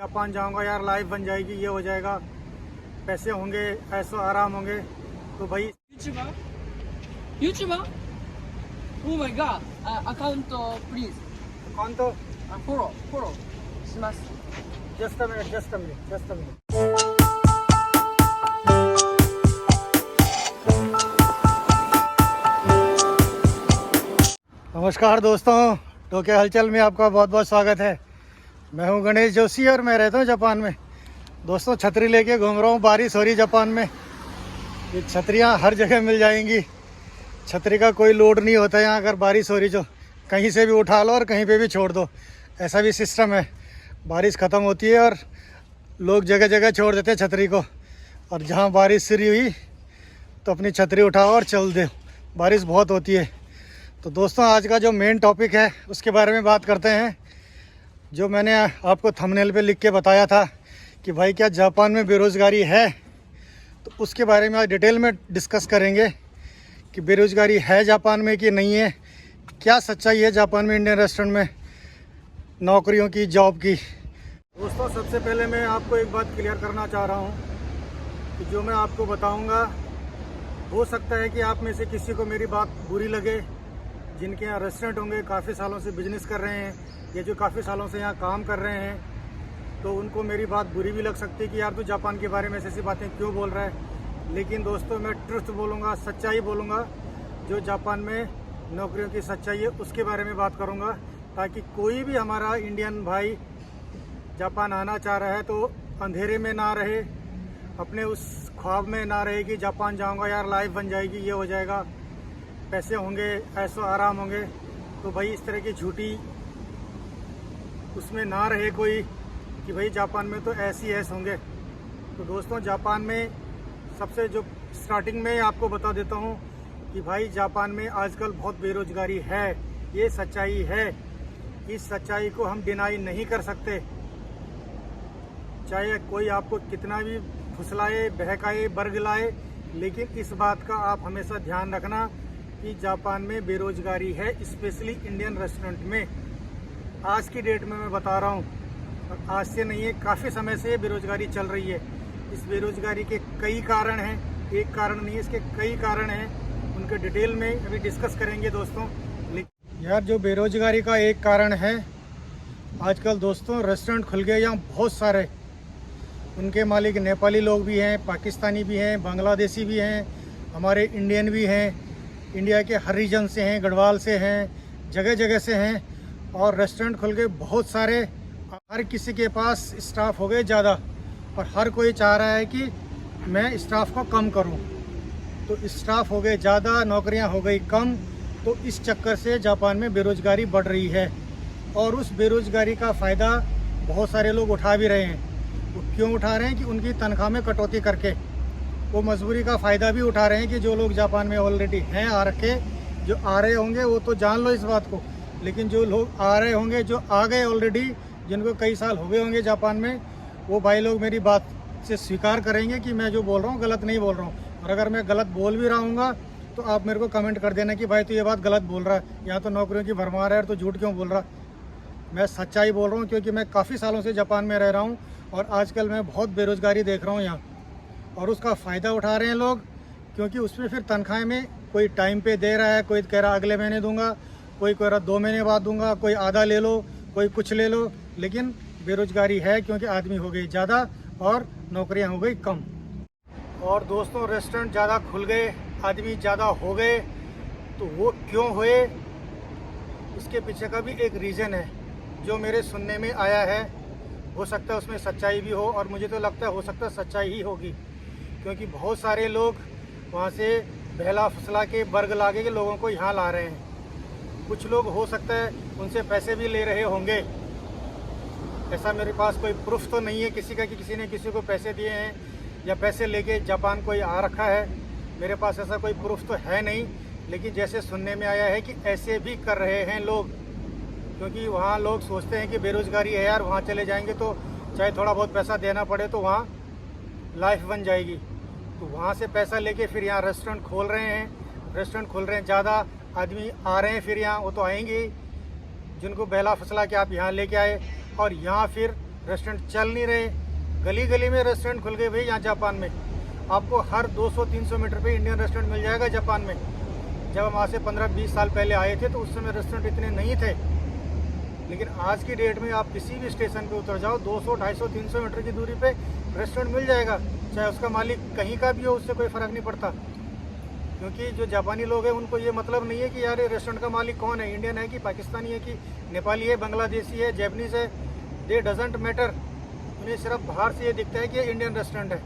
Japan जाऊंगा यार, life बन जाएगी, ये हो जाएगा, पैसे होंगे, ऐसो आराम होंगे। तो भाई YouTuber? YouTuber? Oh my god! Account please. कौन तो Follow. します。 जस्ट अ मिनट नमस्कार दोस्तों, टोके हलचल में आपका बहुत बहुत स्वागत है। मैं हूं गणेश जोशी और मैं रहता हूं जापान में। दोस्तों, छतरी लेके घूम रहा हूं, बारिश हो रही जापान में। ये छतरियां हर जगह मिल जाएंगी, छतरी का कोई लोड नहीं होता यहाँ। अगर बारिश हो रही तो कहीं से भी उठा लो और कहीं पे भी छोड़ दो, ऐसा भी सिस्टम है। बारिश ख़त्म होती है और लोग जगह जगह छोड़ देते हैं छतरी को, और जहाँ बारिश शुरू हुई तो अपनी छतरी उठाओ और चल दो। बारिश बहुत होती है। तो दोस्तों, आज का जो मेन टॉपिक है उसके बारे में बात करते हैं। जो मैंने आपको थंबनेल पे लिख के बताया था कि भाई क्या जापान में बेरोज़गारी है, तो उसके बारे में आज डिटेल में डिस्कस करेंगे कि बेरोज़गारी है जापान में कि नहीं है, क्या सच्चाई है जापान में इंडियन रेस्टोरेंट में नौकरियों की, जॉब की। दोस्तों, सबसे पहले मैं आपको एक बात क्लियर करना चाह रहा हूँ कि जो मैं आपको बताऊँगा, हो सकता है कि आप में से किसी को मेरी बात बुरी लगे। जिनके यहाँ रेस्टोरेंट होंगे, काफ़ी सालों से बिजनेस कर रहे हैं या जो काफ़ी सालों से यहाँ काम कर रहे हैं, तो उनको मेरी बात बुरी भी लग सकती है कि यार तू जापान के बारे में ऐसी बातें क्यों बोल रहा है। लेकिन दोस्तों, मैं ट्रुथ बोलूँगा, सच्चाई बोलूँगा। जो जापान में नौकरियों की सच्चाई है उसके बारे में बात करूँगा, ताकि कोई भी हमारा इंडियन भाई जापान आना चाह रहा है तो अंधेरे में ना रहे, अपने उस ख्वाब में ना रहे कि जापान जाऊँगा यार, लाइफ बन जाएगी, ये हो जाएगा, पैसे होंगे, ऐसो आराम होंगे। तो भाई इस तरह की झूठी उसमें ना रहे कोई कि भाई जापान में तो ऐस होंगे। तो दोस्तों, जापान में सबसे जो स्टार्टिंग में आपको बता देता हूँ कि भाई जापान में आजकल बहुत बेरोजगारी है, ये सच्चाई है। इस सच्चाई को हम डिनाई नहीं कर सकते, चाहे कोई आपको कितना भी फुसलाए, बहकाए, बरगलाए। लेकिन इस बात का आप हमेशा ध्यान रखना कि जापान में बेरोजगारी है, स्पेशली इंडियन रेस्टोरेंट में। आज की डेट में मैं बता रहा हूँ, और आज से नहीं है, काफ़ी समय से ये बेरोजगारी चल रही है। इस बेरोजगारी के कई कारण हैं, एक कारण नहीं है, इसके कई कारण हैं। उनके डिटेल में अभी डिस्कस करेंगे दोस्तों। यार, जो बेरोजगारी का एक कारण है, आजकल दोस्तों रेस्टोरेंट खुल गए यहाँ बहुत सारे। उनके मालिक नेपाली लोग भी हैं, पाकिस्तानी भी हैं, बांग्लादेशी भी हैं, हमारे इंडियन भी हैं, इंडिया के हर रीजन से हैं, गढ़वाल से हैं, जगह जगह से हैं। और रेस्टोरेंट खुल गए बहुत सारे, हर किसी के पास स्टाफ हो गए ज़्यादा, और हर कोई चाह रहा है कि मैं स्टाफ को कम करूं। तो स्टाफ हो गए ज़्यादा, नौकरियां हो गई कम। तो इस चक्कर से जापान में बेरोज़गारी बढ़ रही है, और उस बेरोज़गारी का फ़ायदा बहुत सारे लोग उठा भी रहे हैं। वो क्यों उठा रहे हैं कि उनकी तनख्वाह में कटौती करके वो मजबूरी का फ़ायदा भी उठा रहे हैं कि जो लोग जापान में ऑलरेडी हैं आ रखे, जो आ रहे होंगे वो तो जान लो इस बात को। लेकिन जो लोग आ रहे होंगे, जो आ गए ऑलरेडी, जिनको कई साल हो गए होंगे जापान में, वो भाई लोग मेरी बात से स्वीकार करेंगे कि मैं जो बोल रहा हूँ गलत नहीं बोल रहा हूँ। और अगर मैं गलत बोल भी रहा हूँगा तो आप मेरे को कमेंट कर देना कि भाई तो ये बात गलत बोल रहा है, यहाँ तो नौकरियों की भरमार है, तो झूठ क्यों बोल रहा। मैं सच्चाई बोल रहा हूँ, क्योंकि मैं काफ़ी सालों से जापान में रह रहा हूँ और आजकल मैं बहुत बेरोज़गारी देख रहा हूँ यहाँ। और उसका फ़ायदा उठा रहे हैं लोग, क्योंकि उसमें फिर तनख्वाह में कोई टाइम पे दे रहा है, कोई कह रहा अगले महीने दूंगा, कोई कह रहा 2 महीने बाद दूंगा, कोई आधा ले लो, कोई कुछ ले लो। लेकिन बेरोज़गारी है क्योंकि आदमी हो गई ज़्यादा और नौकरियां हो गई कम। और दोस्तों, रेस्टोरेंट ज़्यादा खुल गए, आदमी ज़्यादा हो गए, तो वो क्यों हुए, उसके पीछे का भी एक रीज़न है जो मेरे सुनने में आया है। हो सकता है उसमें सच्चाई भी हो, और मुझे तो लगता है हो सकता है सच्चाई ही होगी, क्योंकि बहुत सारे लोग वहाँ से बहला फुसला के, बर्ग लागे के लोगों को यहाँ ला रहे हैं। कुछ लोग हो सकता है उनसे पैसे भी ले रहे होंगे। ऐसा मेरे पास कोई प्रूफ तो नहीं है किसी का कि किसी ने किसी को पैसे दिए हैं या पैसे लेके जापान कोई आ रखा है। मेरे पास ऐसा कोई प्रूफ तो है नहीं, लेकिन जैसे सुनने में आया है कि ऐसे भी कर रहे हैं लोग, क्योंकि वहाँ लोग सोचते हैं कि बेरोज़गारी है यार, वहाँ चले जाएंगे तो चाहे थोड़ा बहुत पैसा देना पड़े तो वहाँ लाइफ बन जाएगी। तो वहाँ से पैसा लेके फिर यहाँ रेस्टोरेंट खोल रहे हैं, ज़्यादा आदमी आ रहे हैं। फिर यहाँ वो तो आएंगे जिनको बहला फसला के आप यहाँ लेके आए, और यहाँ फिर रेस्टोरेंट चल नहीं रहे, गली गली में रेस्टोरेंट खुल गए भाई। यहाँ जापान में आपको हर 200-300 मीटर पे इंडियन रेस्टोरेंट मिल जाएगा जापान में। जब हम आज से 15-20 साल पहले आए थे तो उस समय रेस्टोरेंट इतने नहीं थे, लेकिन आज की डेट में आप किसी भी स्टेशन पे उतर जाओ 200, 250, 300 मीटर की दूरी पे रेस्टोरेंट मिल जाएगा, चाहे उसका मालिक कहीं का भी हो, उससे कोई फ़र्क नहीं पड़ता। क्योंकि जो जापानी लोग हैं उनको ये मतलब नहीं है कि यार ये रेस्टोरेंट का मालिक कौन है, इंडियन है कि पाकिस्तानी है कि नेपाली है, बांग्लादेशी है, जैपनीज़ है, दे डजेंट मैटर। उन्हें सिर्फ बाहर से ये दिखता है कि ये इंडियन रेस्टोरेंट है।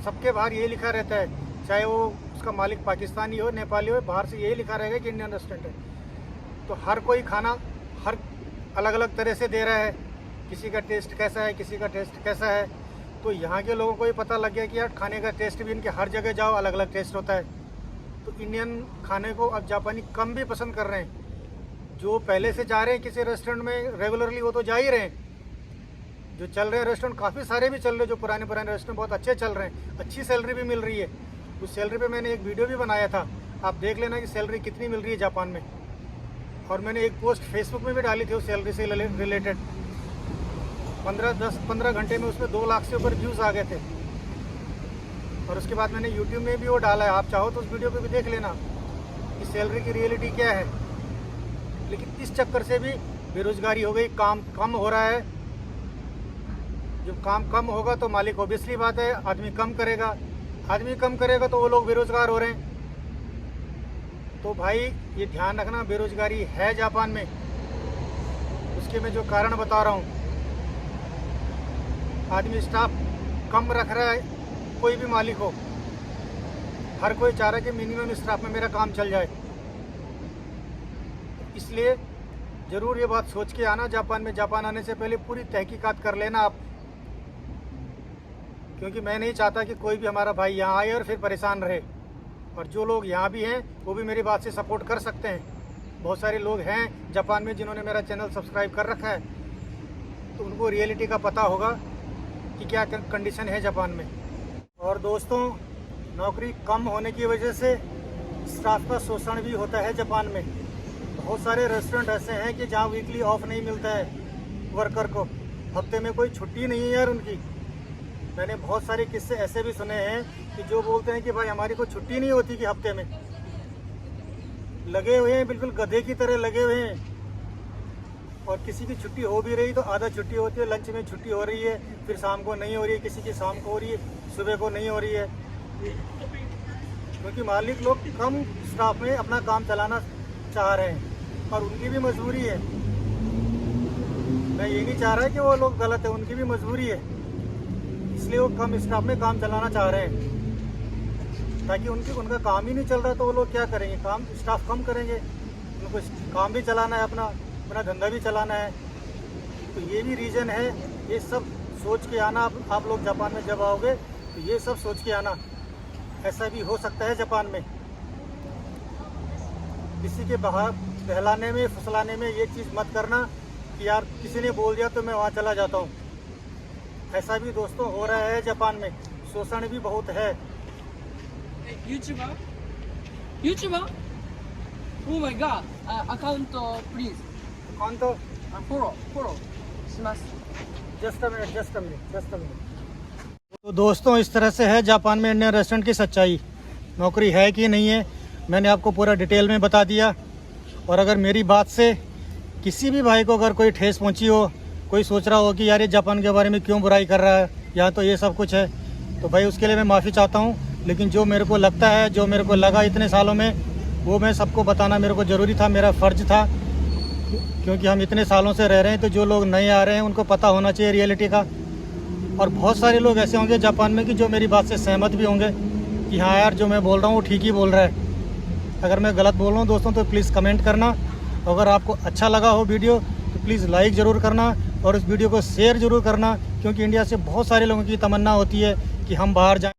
सबके बाहर ये लिखा रहता है, चाहे वो उसका मालिक पाकिस्तानी हो, नेपाली हो, बाहर से यही लिखा रहेगा कि इंडियन रेस्टोरेंट है। तो हर कोई खाना हर अलग अलग तरह से दे रहा है, किसी का टेस्ट कैसा है, किसी का टेस्ट कैसा है। तो यहाँ के लोगों को ये पता लग गया कि यार खाने का टेस्ट भी इनके हर जगह जाओ अलग अलग टेस्ट होता है। तो इंडियन खाने को अब जापानी कम भी पसंद कर रहे हैं। जो पहले से जा रहे हैं किसी रेस्टोरेंट में रेगुलरली वो तो जा ही रहे हैं। जो चल रहे हैं रेस्टोरेंट काफ़ी सारे भी चल रहे हैं, जो पुराने रेस्टोरेंट बहुत अच्छे चल रहे हैं, अच्छी सैलरी भी मिल रही है। उस सैलरी पे मैंने एक वीडियो भी बनाया था, आप देख लेना कि सैलरी कितनी मिल रही है जापान में। और मैंने एक पोस्ट फेसबुक में भी डाली थी उस सैलरी से रिलेटेड। 10-15 घंटे में उसमें 2 लाख से ऊपर व्यूज़ आ गए थे। और उसके बाद मैंने यूट्यूब में भी वो डाला है, आप चाहो तो उस वीडियो पे भी देख लेना कि सैलरी की रियलिटी क्या है। लेकिन इस चक्कर से भी बेरोजगारी हो गई, काम कम हो रहा है। जब काम कम होगा तो मालिक ऑब्वियसली बात है आदमी कम करेगा, आदमी कम करेगा तो वो लोग बेरोजगार हो रहे हैं। तो भाई ये ध्यान रखना, बेरोजगारी है जापान में। उसके मैं जो कारण बता रहा हूँ, आदमी स्टाफ कम रख रहा है, कोई भी मालिक हो, हर कोई चाह रहा है कि मिनिमम स्टाफ में मेरा काम चल जाए। इसलिए ज़रूर ये बात सोच के आना जापान में। जापान आने से पहले पूरी तहकीकात कर लेना आप, क्योंकि मैं नहीं चाहता कि कोई भी हमारा भाई यहाँ आए और फिर परेशान रहे। और जो लोग यहाँ भी हैं वो भी मेरी बात से सपोर्ट कर सकते हैं। बहुत सारे लोग हैं जापान में जिन्होंने मेरा चैनल सब्सक्राइब कर रखा है, तो उनको रियलिटी का पता होगा कि क्या कंडीशन है जापान में। और दोस्तों, नौकरी कम होने की वजह से स्टाफ का शोषण भी होता है जापान में। बहुत सारे रेस्टोरेंट ऐसे हैं कि जहाँ वीकली ऑफ नहीं मिलता है वर्कर को, हफ्ते में कोई छुट्टी नहीं है यार उनकी। मैंने बहुत सारे किस्से ऐसे भी सुने हैं कि जो बोलते हैं कि भाई हमारी कोई छुट्टी नहीं होती कि हफ्ते में, लगे हुए हैं बिल्कुल गधे की तरह लगे हुए हैं। और किसी की छुट्टी हो भी रही तो आधा छुट्टी होती है, लंच में छुट्टी हो रही है, फिर शाम को नहीं हो रही है, किसी की शाम को हो रही है, सुबह को नहीं हो रही है। क्योंकि मालिक लोग कम स्टाफ में अपना काम चलाना चाह रहे हैं और उनकी भी मजबूरी है। मैं ये नहीं चाह रहा है कि वो लोग गलत है, उनकी भी मजबूरी है, इसलिए वो कम स्टाफ में काम चलाना चाह रहे हैं। ताकि उनका काम ही नहीं चल रहा तो वो लोग क्या करेंगे, काम स्टाफ कम करेंगे, उनको काम भी चलाना है, अपना धंधा भी चलाना है। तो ये भी रीज़न है। ये सब सोच के आना, आप लोग जापान में जब आओगे तो ये सब सोच के आना, ऐसा भी हो सकता है जापान में। किसी के बाहर बहलाने में फुसलाने में ये चीज़ मत करना कि यार किसी ने बोल दिया तो मैं वहाँ चला जाता हूँ। ऐसा भी दोस्तों हो रहा है जापान में, शोषण भी बहुत है। YouTuber? Oh my god, account please. कौन तो follow します。जस्ट अ मिनट। तो दोस्तों, इस तरह से है जापान में इंडियन रेस्टोरेंट की सच्चाई। नौकरी है कि नहीं है मैंने आपको पूरा डिटेल में बता दिया। और अगर मेरी बात से किसी भी भाई को अगर कोई ठेस पहुंची हो, कोई सोच रहा हो कि यार ये जापान के बारे में क्यों बुराई कर रहा है, यहाँ तो ये सब कुछ है, तो भाई उसके लिए मैं माफ़ी चाहता हूँ। लेकिन जो मेरे को लगता है, जो मेरे को लगा इतने सालों में, वो मैं सबको बताना मेरे को ज़रूरी था, मेरा फ़र्ज़ था। क्योंकि हम इतने सालों से रह रहे हैं, तो जो लोग नए आ रहे हैं उनको पता होना चाहिए रियलिटी का। और बहुत सारे लोग ऐसे होंगे जापान में कि जो मेरी बात से सहमत भी होंगे कि हाँ यार जो मैं बोल रहा हूँ वो ठीक ही बोल रहा है। अगर मैं गलत बोल रहा हूँ दोस्तों तो प्लीज़ कमेंट करना। अगर आपको अच्छा लगा हो वीडियो तो प्लीज़ लाइक ज़रूर करना और इस वीडियो को शेयर ज़रूर करना, क्योंकि इंडिया से बहुत सारे लोगों की तमन्ना होती है कि हम बाहर जाएं।